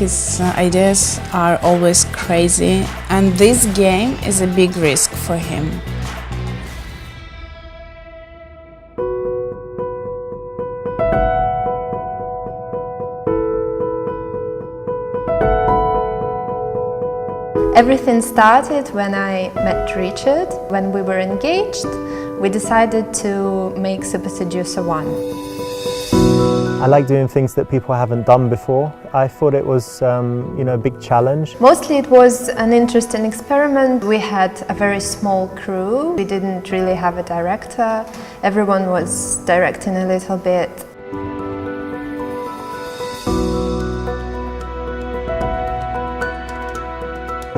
his ideas are always crazy, and this game is a big risk for him. Everything started when I met Richard. When we were engaged, we decided to make Seducer 1. I like doing things that people haven't done before. I thought it was a big challenge. Mostly it was an interesting experiment. We had a very small crew. We didn't really have a director. Everyone was directing a little bit.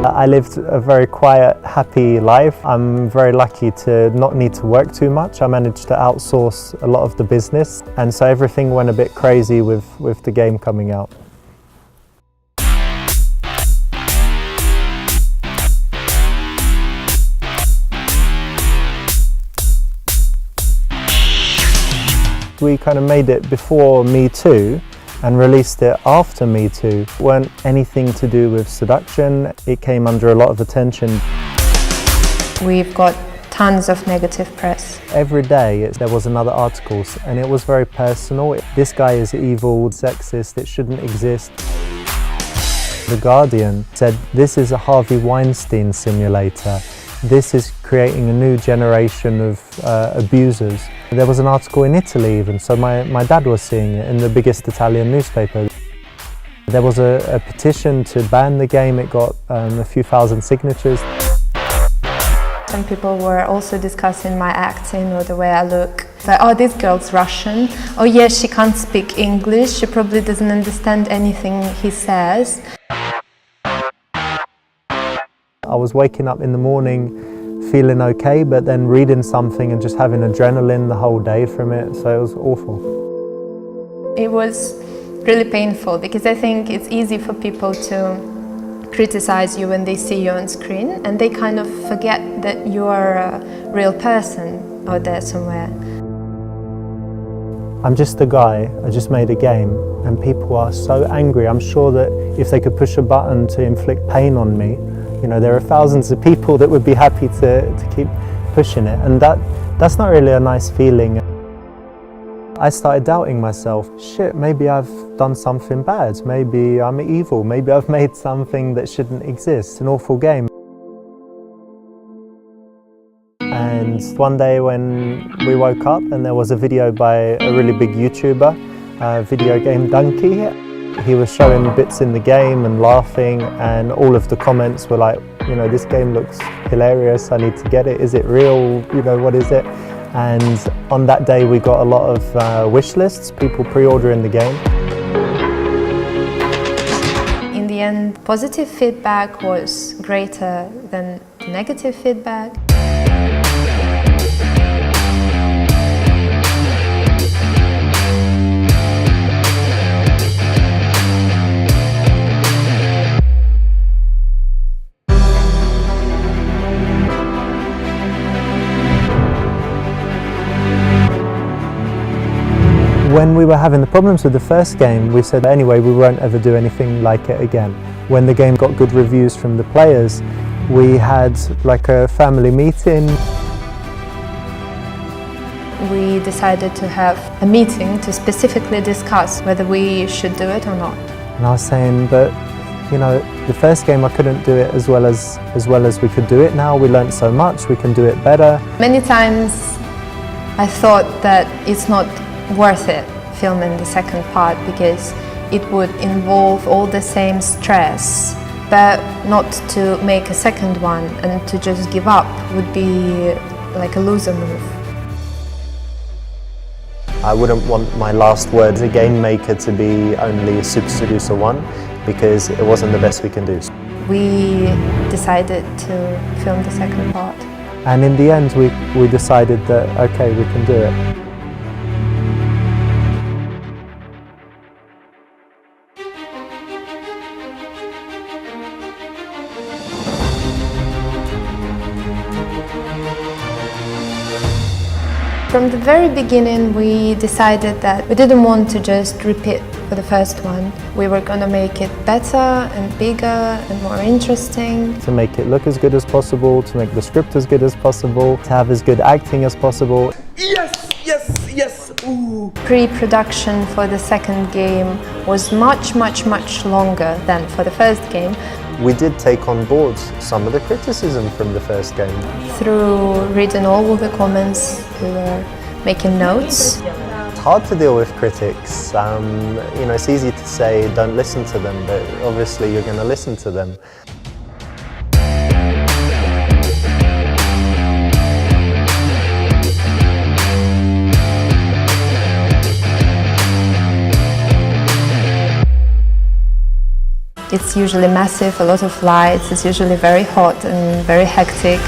I lived a very quiet, happy life. I'm very lucky to not need to work too much. I managed to outsource a lot of the business, and so everything went a bit crazy with the game coming out. We kind of made it before Me Too and released it after Me Too. It weren't anything to do with seduction. It came under a lot of attention. We've got tons of negative press. Every day there was another article, and it was very personal. This guy is evil, sexist, it shouldn't exist. The Guardian said, "This is a Harvey Weinstein simulator. This is creating a new generation of abusers." There was an article in Italy even, so my dad was seeing it in the biggest Italian newspaper. There was a petition to ban the game. It got a few thousand signatures. Some people were also discussing my acting or the way I look. Like, oh, this girl's Russian. Oh yes, she can't speak English. She probably doesn't understand anything he says. I was waking up in the morning feeling okay, but then reading something and just having adrenaline the whole day from it, so it was awful. It was really painful because I think it's easy for people to criticize you when they see you on screen, and they kind of forget that you are a real person out there somewhere. I'm just a guy, I just made a game, and people are so angry. I'm sure that if they could push a button to inflict pain on me, there are thousands of people that would be happy to keep pushing it, and that's not really a nice feeling. I started doubting myself. Shit, maybe I've done something bad. Maybe I'm evil. Maybe I've made something that shouldn't exist, an awful game. And one day when we woke up and there was a video by a really big YouTuber, Video Game Donkey. He was showing bits in the game and laughing, and all of the comments were like, this game looks hilarious, I need to get it, is it real, what is it? And on that day we got a lot of wish lists, people pre-ordering the game. In the end, positive feedback was greater than negative feedback. When we were having the problems with the first game, we said anyway we won't ever do anything like it again. When the game got good reviews from the players, we had like a family meeting. We decided to have a meeting to specifically discuss whether we should do it or not. And I was saying, but the first game I couldn't do it as well as we could do it now. We learned so much, we can do it better. Many times I thought that it's not worth it filming the second part because it would involve all the same stress, but not to make a second one and to just give up would be like a loser move. I wouldn't want my last word as a game maker to be only Seducer 1 because it wasn't the best we can do. We decided to film the second part. And in the end we decided that okay, we can do it. From the very beginning we decided that we didn't want to just repeat for the first one. We were going to make it better and bigger and more interesting. To make it look as good as possible, to make the script as good as possible, to have as good acting as possible. Yes, yes, yes, ooh. Pre-production for the second game was much longer than for the first game. We did take on board some of the criticism from the first game. Through reading all the comments, we were making notes. It's hard to deal with critics. You know, it's easy to say don't listen to them, but obviously you're going to listen to them. It's usually massive, a lot of lights, it's usually very hot and very hectic.